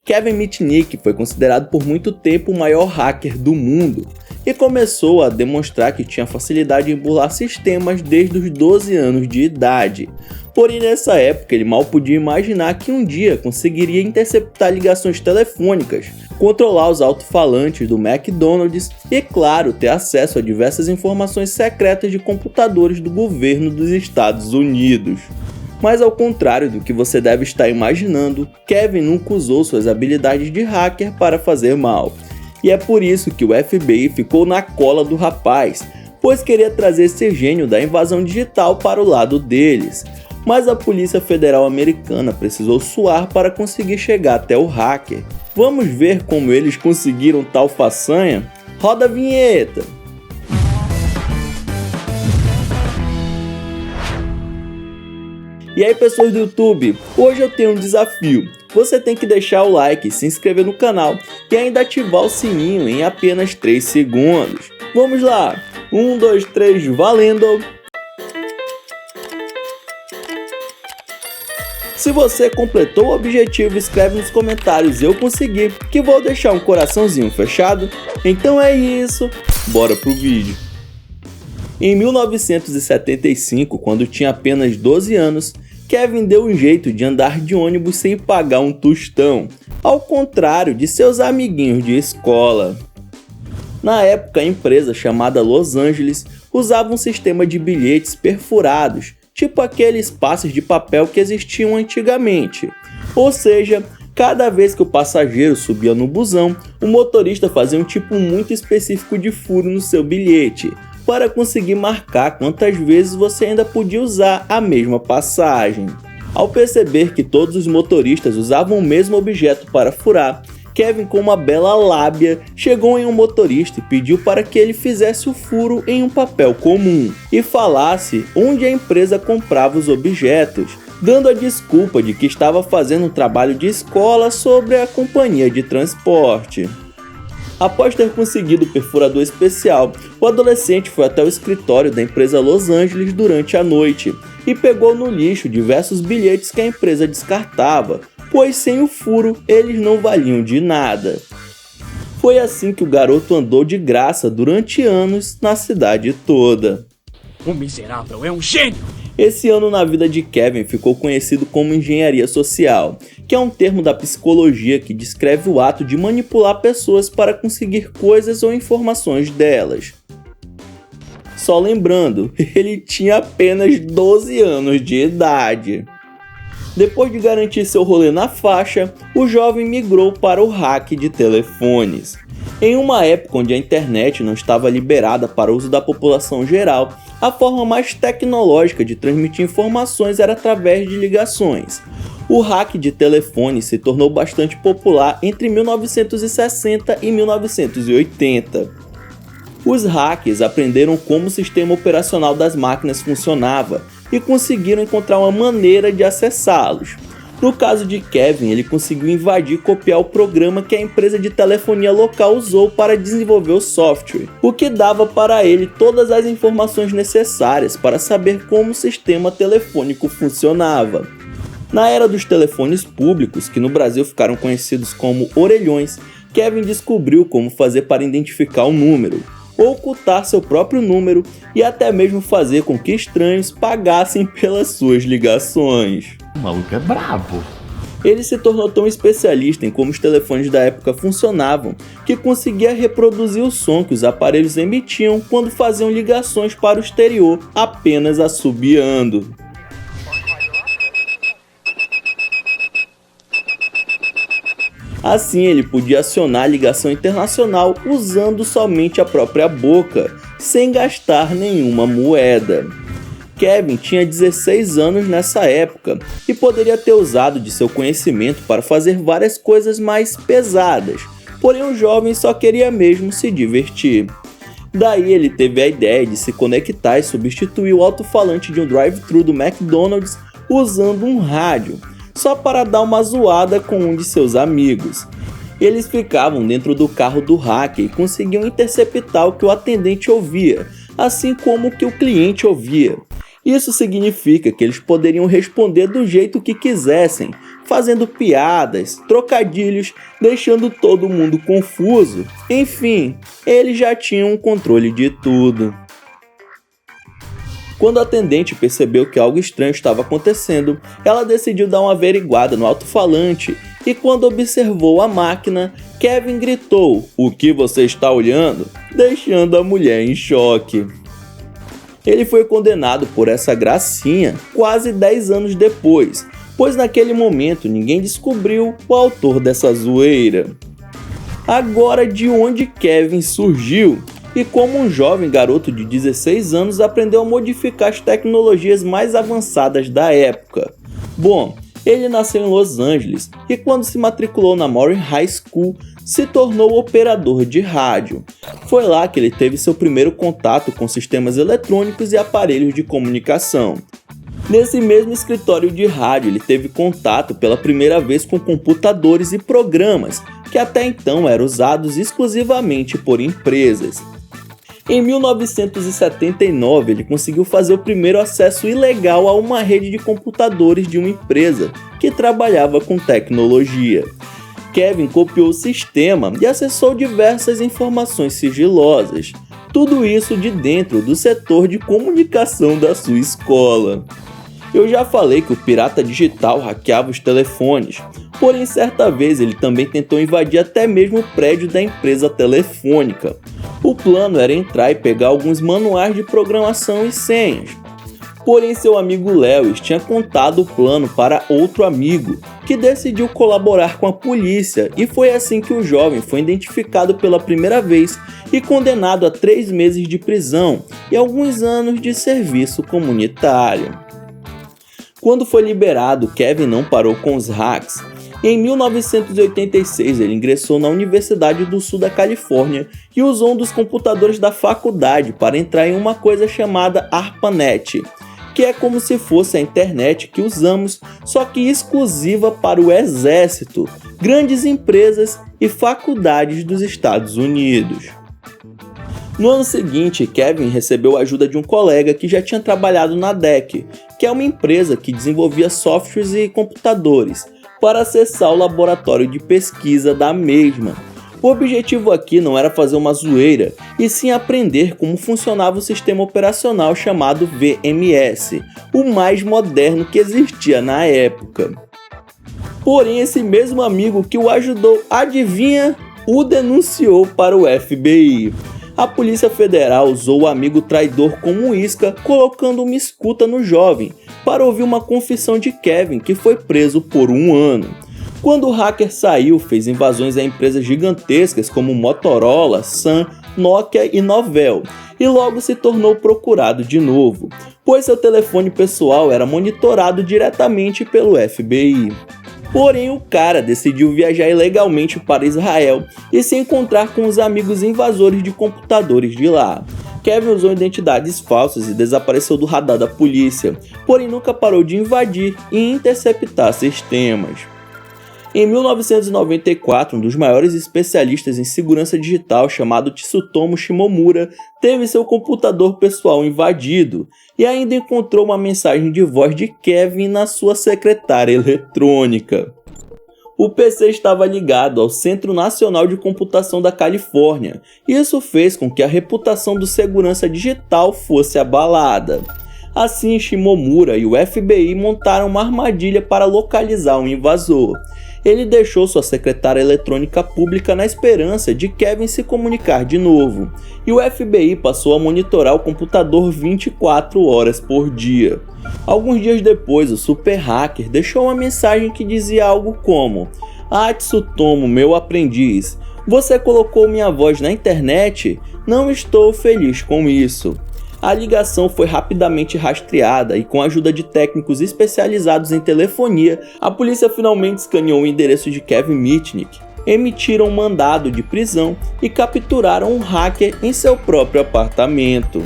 Kevin Mitnick foi considerado por muito tempo o maior hacker do mundo e começou a demonstrar que tinha facilidade em burlar sistemas desde os 12 anos de idade. Porém, nessa época, ele mal podia imaginar que um dia conseguiria interceptar ligações telefônicas, controlar os alto-falantes do McDonald's e, claro, ter acesso a diversas informações secretas de computadores do governo dos Estados Unidos. Mas ao contrário do que você deve estar imaginando, Kevin nunca usou suas habilidades de hacker para fazer mal. E é por isso que o FBI ficou na cola do rapaz, pois queria trazer esse gênio da invasão digital para o lado deles. Mas a Polícia Federal Americana precisou suar para conseguir chegar até o hacker. Vamos ver como eles conseguiram tal façanha? Roda a vinheta! E aí, pessoas do YouTube, hoje eu tenho um desafio. Você tem que deixar o like, se inscrever no canal e ainda ativar o sininho em apenas 3 segundos. Vamos lá! 1, 2, 3, valendo! Se você completou o objetivo, escreve nos comentários "eu consegui", que vou deixar um coraçãozinho fechado. Então é isso, bora pro vídeo. Em 1975, quando tinha apenas 12 anos, Kevin deu um jeito de andar de ônibus sem pagar um tostão, ao contrário de seus amiguinhos de escola. Na época, a empresa chamada Los Angeles usava um sistema de bilhetes perfurados, tipo aqueles passes de papel que existiam antigamente. Ou seja, cada vez que o passageiro subia no busão, o motorista fazia um tipo muito específico de furo no seu bilhete, para conseguir marcar quantas vezes você ainda podia usar a mesma passagem. Ao perceber que todos os motoristas usavam o mesmo objeto para furar, Kevin, com uma bela lábia, chegou em um motorista e pediu para que ele fizesse o furo em um papel comum e falasse onde a empresa comprava os objetos, dando a desculpa de que estava fazendo um trabalho de escola sobre a companhia de transporte. Após ter conseguido o perfurador especial, o adolescente foi até o escritório da empresa Los Angeles durante a noite e pegou no lixo diversos bilhetes que a empresa descartava, pois sem o furo eles não valiam de nada. Foi assim que o garoto andou de graça durante anos na cidade toda. O miserável é um gênio! Esse ano na vida de Kevin ficou conhecido como engenharia social, que é um termo da psicologia que descreve o ato de manipular pessoas para conseguir coisas ou informações delas. Só lembrando, ele tinha apenas 12 anos de idade. Depois de garantir seu rolê na faixa, o jovem migrou para o hack de telefones. Em uma época onde a internet não estava liberada para o uso da população geral, a forma mais tecnológica de transmitir informações era através de ligações. O hack de telefone se tornou bastante popular entre 1960 e 1980. Os hackers aprenderam como o sistema operacional das máquinas funcionava e conseguiram encontrar uma maneira de acessá-los. No caso de Kevin, ele conseguiu invadir e copiar o programa que a empresa de telefonia local usou para desenvolver o software, o que dava para ele todas as informações necessárias para saber como o sistema telefônico funcionava. Na era dos telefones públicos, que no Brasil ficaram conhecidos como orelhões, Kevin descobriu como fazer para identificar o número, ocultar seu próprio número e até mesmo fazer com que estranhos pagassem pelas suas ligações. O maluco é brabo. Ele se tornou tão especialista em como os telefones da época funcionavam que conseguia reproduzir o som que os aparelhos emitiam quando faziam ligações para o exterior, apenas assobiando. Assim, ele podia acionar a ligação internacional usando somente a própria boca, sem gastar nenhuma moeda. Kevin tinha 16 anos nessa época e poderia ter usado de seu conhecimento para fazer várias coisas mais pesadas, porém o jovem só queria mesmo se divertir. Daí ele teve a ideia de se conectar e substituir o alto-falante de um drive-thru do McDonald's usando um rádio, só para dar uma zoada com um de seus amigos. Eles ficavam dentro do carro do hacker e conseguiam interceptar o que o atendente ouvia, assim como o que o cliente ouvia. Isso significa que eles poderiam responder do jeito que quisessem, fazendo piadas, trocadilhos, deixando todo mundo confuso. Enfim, ele já tinha um controle de tudo. Quando a atendente percebeu que algo estranho estava acontecendo, ela decidiu dar uma averiguada no alto-falante e quando observou a máquina, Kevin gritou: "O que você está olhando?", deixando a mulher em choque. Ele foi condenado por essa gracinha quase 10 anos depois, pois naquele momento ninguém descobriu o autor dessa zoeira. Agora, de onde Kevin surgiu e como um jovem garoto de 16 anos aprendeu a modificar as tecnologias mais avançadas da época? Bom, ele nasceu em Los Angeles e quando se matriculou na Morehouse High School, se tornou operador de rádio. Foi lá que ele teve seu primeiro contato com sistemas eletrônicos e aparelhos de comunicação. Nesse mesmo escritório de rádio, ele teve contato pela primeira vez com computadores e programas que até então eram usados exclusivamente por empresas. Em 1979, ele conseguiu fazer o primeiro acesso ilegal a uma rede de computadores de uma empresa que trabalhava com tecnologia. Kevin copiou o sistema e acessou diversas informações sigilosas. Tudo isso de dentro do setor de comunicação da sua escola. Eu já falei que o pirata digital hackeava os telefones, porém certa vez ele também tentou invadir até mesmo o prédio da empresa telefônica. O plano era entrar e pegar alguns manuais de programação e senhas. Porém seu amigo Lewis tinha contado o plano para outro amigo, que decidiu colaborar com a polícia e foi assim que o jovem foi identificado pela primeira vez e condenado a 3 meses de prisão e alguns anos de serviço comunitário. Quando foi liberado, Kevin não parou com os hacks. Em 1986, ele ingressou na Universidade do Sul da Califórnia e usou um dos computadores da faculdade para entrar em uma coisa chamada ARPANET, que é como se fosse a internet que usamos, só que exclusiva para o exército, grandes empresas e faculdades dos Estados Unidos. No ano seguinte, Kevin recebeu a ajuda de um colega que já tinha trabalhado na DEC, que é uma empresa que desenvolvia softwares e computadores, para acessar o laboratório de pesquisa da mesma. O objetivo aqui não era fazer uma zoeira, e sim aprender como funcionava o sistema operacional chamado VMS, o mais moderno que existia na época. Porém, esse mesmo amigo que o ajudou, adivinha, o denunciou para o FBI. A Polícia Federal usou o amigo traidor como isca, colocando uma escuta no jovem, para ouvir uma confissão de Kevin, que foi preso por 1 ano. Quando o hacker saiu, fez invasões a empresas gigantescas como Motorola, Sun, Nokia e Novell, e logo se tornou procurado de novo, pois seu telefone pessoal era monitorado diretamente pelo FBI. Porém, o cara decidiu viajar ilegalmente para Israel e se encontrar com os amigos invasores de computadores de lá. Kevin usou identidades falsas e desapareceu do radar da polícia, porém nunca parou de invadir e interceptar sistemas. Em 1994, um dos maiores especialistas em segurança digital, chamado Tsutomu Shimomura, teve seu computador pessoal invadido e ainda encontrou uma mensagem de voz de Kevin na sua secretária eletrônica. O PC estava ligado ao Centro Nacional de Computação da Califórnia, e isso fez com que a reputação do segurança digital fosse abalada. Assim, Shimomura e o FBI montaram uma armadilha para localizar o invasor. Ele deixou sua secretária eletrônica pública na esperança de Kevin se comunicar de novo, e o FBI passou a monitorar o computador 24 horas por dia. Alguns dias depois, o super hacker deixou uma mensagem que dizia algo como: "Ah, Tsutomu, meu aprendiz, você colocou minha voz na internet? Não estou feliz com isso." A ligação foi rapidamente rastreada e com a ajuda de técnicos especializados em telefonia, a polícia finalmente escaneou o endereço de Kevin Mitnick, emitiram um mandado de prisão e capturaram um hacker em seu próprio apartamento.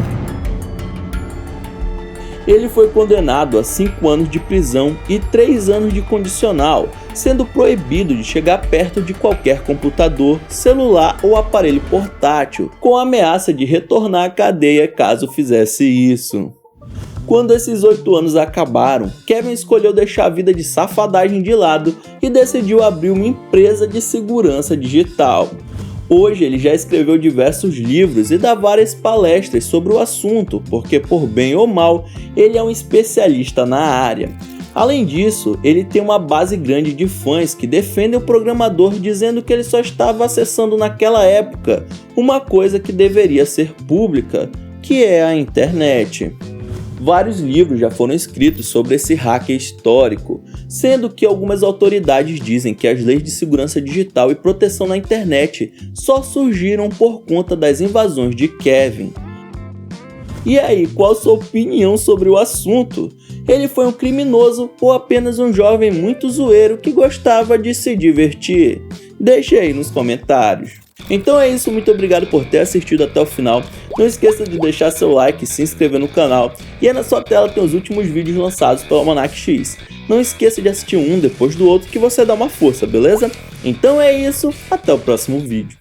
Ele foi condenado a 5 anos de prisão e 3 anos de condicional, sendo proibido de chegar perto de qualquer computador, celular ou aparelho portátil, com a ameaça de retornar à cadeia caso fizesse isso. Quando esses 8 anos acabaram, Kevin escolheu deixar a vida de safadagem de lado e decidiu abrir uma empresa de segurança digital. Hoje ele já escreveu diversos livros e dá várias palestras sobre o assunto, porque por bem ou mal, ele é um especialista na área. Além disso, ele tem uma base grande de fãs que defendem o programador dizendo que ele só estava acessando naquela época uma coisa que deveria ser pública, que é a internet. Vários livros já foram escritos sobre esse hacker histórico, sendo que algumas autoridades dizem que as leis de segurança digital e proteção na internet só surgiram por conta das invasões de Kevin. E aí, qual a sua opinião sobre o assunto? Ele foi um criminoso ou apenas um jovem muito zoeiro que gostava de se divertir? Deixe aí nos comentários. Então é isso, muito obrigado por ter assistido até o final. Não esqueça de deixar seu like e se inscrever no canal. E aí na sua tela tem os últimos vídeos lançados pelo Almanac X. Não esqueça de assistir um depois do outro que você dá uma força, beleza? Então é isso, até o próximo vídeo.